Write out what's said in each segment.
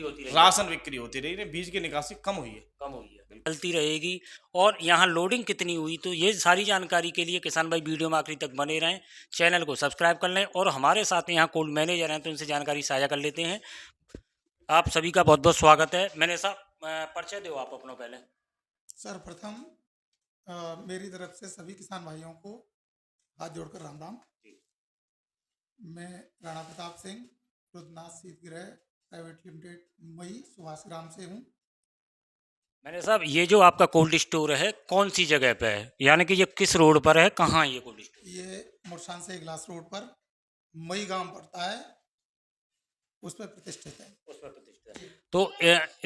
होती रही है। राशन बिक्री होती रही है, बीज की निकासी कम हुई है। कम हुई है, चलती रहेगी। और यहाँ लोडिंग कितनी हुई, तो ये सारी जानकारी के लिए किसान भाई वीडियो में आखिरी तक बने रहें, चैनल को सब्सक्राइब कर लें। और हमारे साथ यहाँ कोल्ड मैनेजर हैं, तो उनसे जानकारी साझा कर लेते हैं। आप सभी का बहुत बहुत स्वागत है। मैंने साहब परिचय दो आप अपना पहले। सर्वप्रथम मेरी तरफ से सभी किसान भाइयों को हाथ जोड़कर राम राम। मैं राणा प्रताप सिंह, रुद्रनाथ शीतगृह प्राइवेट लिमिटेड मुंबई सुभाष ग्राम से हूँ। मैंने साहब ये जो आपका कोल्ड स्टोर है कौन सी जगह पे है, यानी कि ये किस रोड पर है, कहाँ है ये कोल्ड स्टोर? ये मुरसान से ग्लास रोड पर मई गांव पड़ता है, उस पर प्रतिष्ठित है। उस पर प्रतिष्ठित है। तो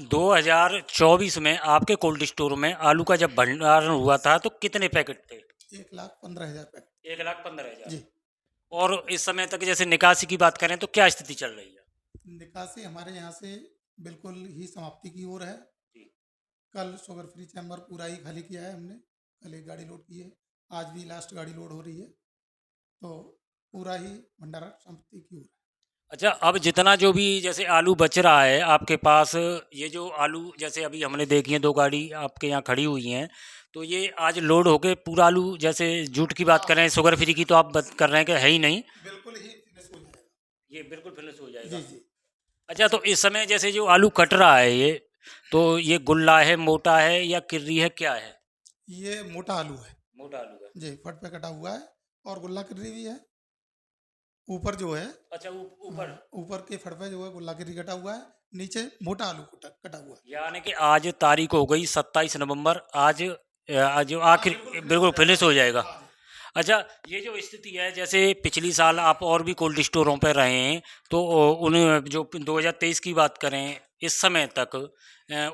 2024 में आपके कोल्ड स्टोर में आलू का जब भंडारण हुआ था तो कितने पैकेट थे? 1,15,000 पैकेट। 1,15,000। जी। और इस समय तक जैसे निकासी की बात करें तो क्या स्थिति चल रही है? निकासी हमारे यहाँ से बिल्कुल ही समाप्ति की ओर है। जी। कल शुगर फ्री चैम्बर पूरा ही खाली किया है हमने, कल एक गाड़ी लोड की है, आज भी लास्ट गाड़ी लोड हो रही है, तो पूरा ही भंडारण समाप्ति की ओर है। अच्छा, अब जितना जो भी जैसे आलू बच रहा है आपके पास, ये जो आलू जैसे अभी हमने देखी है 2 गाड़ी आपके यहाँ खड़ी हुई हैं, तो ये आज लोड होके पूरा आलू, जैसे जूट की बात करें शुगर फ्री की, तो आप बात कर रहे हैं कि है ही नहीं, बिल्कुल ही फिनिश हो जाएगा। ये बिल्कुल फिनिश हो जाएगा। जी जी। अच्छा, तो इस समय जैसे जो आलू कट रहा है ये, तो ये गुल्ला है, मोटा है या किर्री है, क्या है? ये मोटा आलू है। मोटा आलू है। जी, फट पे कटा हुआ है और गुल्ला किर्री भी है। ऊपर जो है, अच्छा, ऊपर ऊपर के फट पे जो है गुल्ला किर्री कटा हुआ है, नीचे मोटा आलू कटा हुआ है। यानी कि आज तारीख हो गई 27 नवंबर, आज जो आखिर बिल्कुल फिनिश हो जाएगा। अच्छा, ये जो स्थिति है, जैसे पिछली साल आप और भी कोल्ड स्टोरों पर रहे हैं, तो उन जो 2023 की बात करें इस समय तक,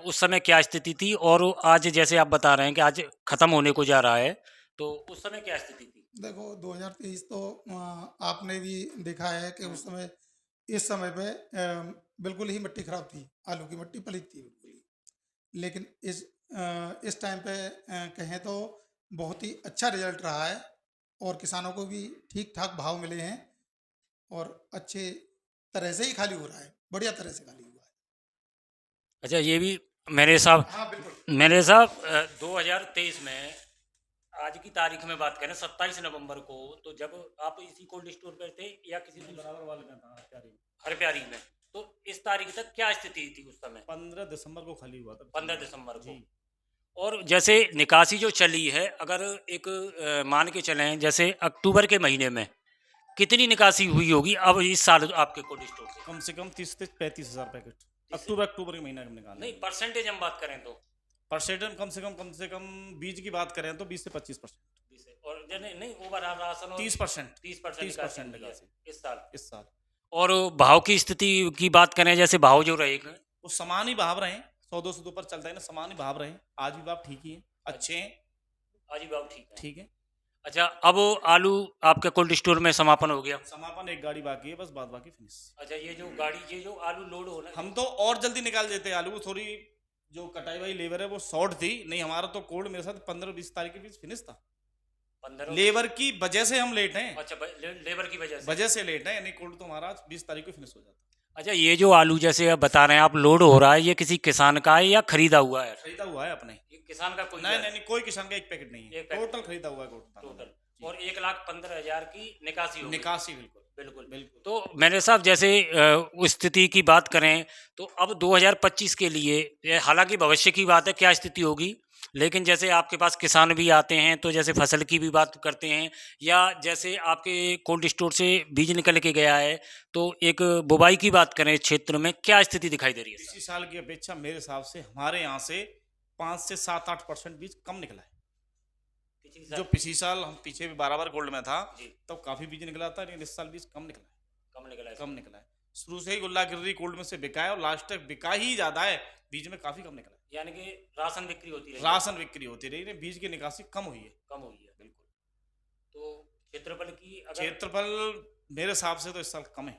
उस समय क्या स्थिति थी, और आज जैसे आप बता रहे हैं कि आज ख़त्म होने को जा रहा है, तो उस समय क्या स्थिति थी? देखो 2023 तो आपने भी देखा है कि उस समय, इस समय पे बिल्कुल ही मिट्टी खराब थी, आलू की मिट्टी पलीत थी बिल्कुल ही। लेकिन इस टाइम पे कहें तो बहुत ही अच्छा रिजल्ट रहा है और किसानों को भी ठीक ठाक भाव मिले हैं और अच्छे तरह से ही खाली हो रहा है, बढ़िया तरह से खाली हुआ है। अच्छा, ये भी मेरे साहब, हाँ बिल्कुल। मेरे साहब 2023 में आज की तारीख में बात करें 27 नवंबर को, तो जब आप इसी कोल्ड स्टोर पर थे या किसी बराबर वाले में था हरप्यारी में, तो इस तारीख तक क्या स्थिति थी उस समय? 15 दिसंबर को खाली हुआ था। 15 दिसंबर को। जी। और जैसे निकासी जो चली है, अगर एक मान के चलें जैसे अक्टूबर के महीने में कितनी निकासी हुई होगी अब इस साल आपके कोल्ड स्टोर कम से 30 से 35,000 पैकेट अक्टूबर के महीना में निकाले। नहीं, परसेंटेज हम बात करें तो परसेंटेज कम से कम बीज की बात करें तो 20 से 25%। और नहीं नहीं, ओवरऑल राशन 30%। 30% निकासी इस साल। इस साल। और भाव की स्थिति की बात करें, जैसे भाव जो रहेगा, वो समान ही भाव रहे, 100-200 ऊपर चलता है ना, समान ही भाव रहे, आज भी भाव ठीक ही है, अच्छे हैं, आज ही भाव ठीक है। ठीक है। अच्छा, अब आलू आपके कोल्ड स्टोर में समापन हो गया। समापन, एक गाड़ी बाकी है बस, बाद बाकी फिनिश। अच्छा, ये जो आलू लोड होना, हम तो और जल्दी निकाल देते आलू, थोड़ी जो कटाई वाली लेबर है वो शॉर्ट थी, नहीं हमारा तो कोल्ड मेरे साथ 15-20 तारीख के बीच फिनिश था। 15 लेबर की वजह से हम लेट हैं। अच्छा, लेबर की वजह से लेट है, नहीं कोल्ड तो हमारा 20 तारीख को फिनिश हो जाता। अच्छा, ये जो आलू जैसे आप बता रहे हैं आप लोड हो रहा है, ये किसी किसान का है या खरीदा हुआ है? खरीदा हुआ है अपने। ये किसान का कोई नहीं, कोई किसान का एक पैकेट नहीं है, टोटल खरीदा हुआ है टोटल। और 1,15,000 की निकासी होगी। निकासी बिल्कुल बिल्कुल बिल्कुल। तो मेरे साहब जैसे उस स्थिति की बात करें तो अब 2025 के लिए, हालांकि भविष्य की बात है क्या स्थिति होगी, लेकिन जैसे आपके पास किसान भी आते हैं तो जैसे फसल की भी बात करते हैं, या जैसे आपके कोल्ड स्टोर से बीज निकल के गया है, तो एक बुवाई की बात करें क्षेत्र में क्या स्थिति दिखाई दे रही है? इसी साल की अपेक्षा मेरे हिसाब से हमारे यहाँ से 5 से 7-8% बीज कम निकला है। जो पिछली साल हम पीछे भी 12 बार गोल्ड में था तब तो काफी बीज निकला था, लेकिन इस साल बीज कम निकला है। शुरू से ही गुल्ला गिर्री कोल्ड में से बिका है और लास्ट तक बिका ही ज्यादा है, बीज में काफी कम निकला है। यानी कि राशन बिक्री होती रही, बीज की निकासी कम हुई है। बिल्कुल। तो क्षेत्रफल मेरे हिसाब से तो इस साल कम है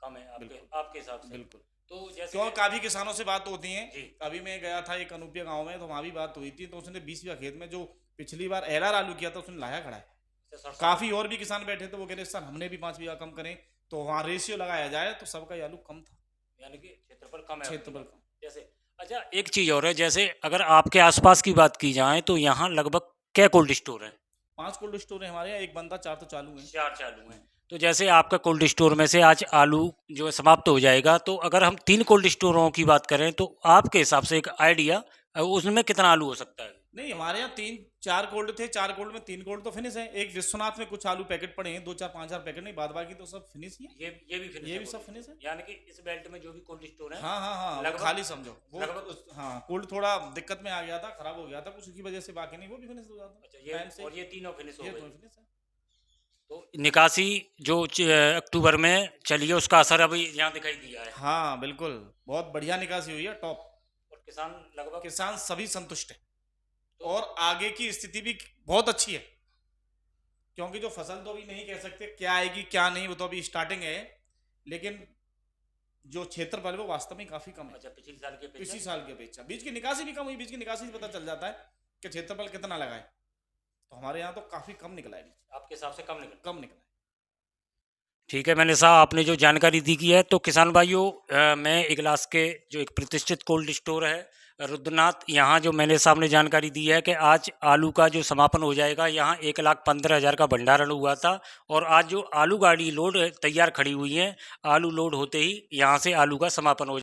आपके हिसाब से। बिल्कुल। तो जैसे क्यों, काफी किसानों से बात होती है। जी। अभी मैं गया था एक अनूपिया गांव में, तो वहां भी बात हुई थी, तो उसने 20 बीघा खेत में जो पिछली बार एलआर आलू किया था उसने लाया खड़ा है। काफी और भी किसान बैठे थे, वो कह रहे सर हमने भी 5 बीघा कम करें, तो वहाँ रेशियो लगाया जाए तो सबका आलू कम था। यानी कि क्षेत्रफल कम है क्षेत्रफल आपके कम। पास। जैसे अच्छा एक चीज़ और है, जैसे अगर आपके आसपास की बात की जाए तो यहाँ लगभग क्या कोल्ड स्टोर है? 5 कोल्ड स्टोर है हमारे यहाँ, एक बंदा 4 तो चालू है। 4 चालू हैं। तो जैसे आपका कोल्ड स्टोर में से आज आलू जो है समाप्त हो जाएगा, तो अगर हम 3 कोल्ड स्टोरों की बात करें तो आपके हिसाब से एक आइडिया उसमें कितना आलू हो सकता है? नहीं, हमारे यहाँ 3-4 कोल्ड थे, 4 कोल्ड में 3 कोल्ड तो फिनिश है। एक विश्वनाथ में कुछ आलू पैकेट पड़े हैं, 2-4-5,000 पैकेट नहीं, बाद बाकी तो सब फिनिश ही है। ये भी फिनिश ये है भी कोल्ड सब स्टोर। फिनिश है। यानी कि इस बेल्ट में जो भी कोल्ड स्टोर है हाँ, हाँ, हाँ, वो लगभग खाली समझो। वो लगभग हाँ, कोल्ड थोड़ा दिक्कत में आ गया था, खराब हो गया था कुछ, की वजह से बाकी नहीं, वो भी फिनिश हो जाता अच्छा ये टाइम से। और ये तीनों फिनिश हो ये गए। तो फिनिश है। तो निकासी जो अक्टूबर में चली है उसका असर अभी यहाँ दिखाई दिया है हाँ, बिल्कुल, बहुत बढ़िया निकासी हुई है, टॉप। और किसान लगभग किसान सभी संतुष्ट है और आगे की स्थिति भी बहुत अच्छी है, क्योंकि जो फसल तो अभी नहीं कह सकते क्या आएगी क्या नहीं, वो तो अभी स्टार्टिंग है, लेकिन जो क्षेत्रफल है वो वास्तव में काफी कम है अच्छा पिछले साल के पिछली साल की अपेक्षा। बीज की निकासी भी कम हुई, बीज की निकासी से पता चल जाता है कि क्षेत्रफल कितना लगा है, तो हमारे यहाँ तो काफी कम निकला है बीज, आपके हिसाब से कम निकला। कम निकला है। ठीक है मैंने साहब आपने जो जानकारी दी की है, तो किसान भाइयों मैं इगलास के जो एक प्रतिष्ठित कोल्ड स्टोर है रुद्रनाथ, यहाँ जो मैंने सामने जानकारी दी है कि आज आलू का जो समापन हो जाएगा, यहाँ 1,15,000 का भंडारण हुआ था और आज जो आलू गाड़ी लोड तैयार खड़ी हुई है, आलू लोड होते ही यहाँ से आलू का समापन हो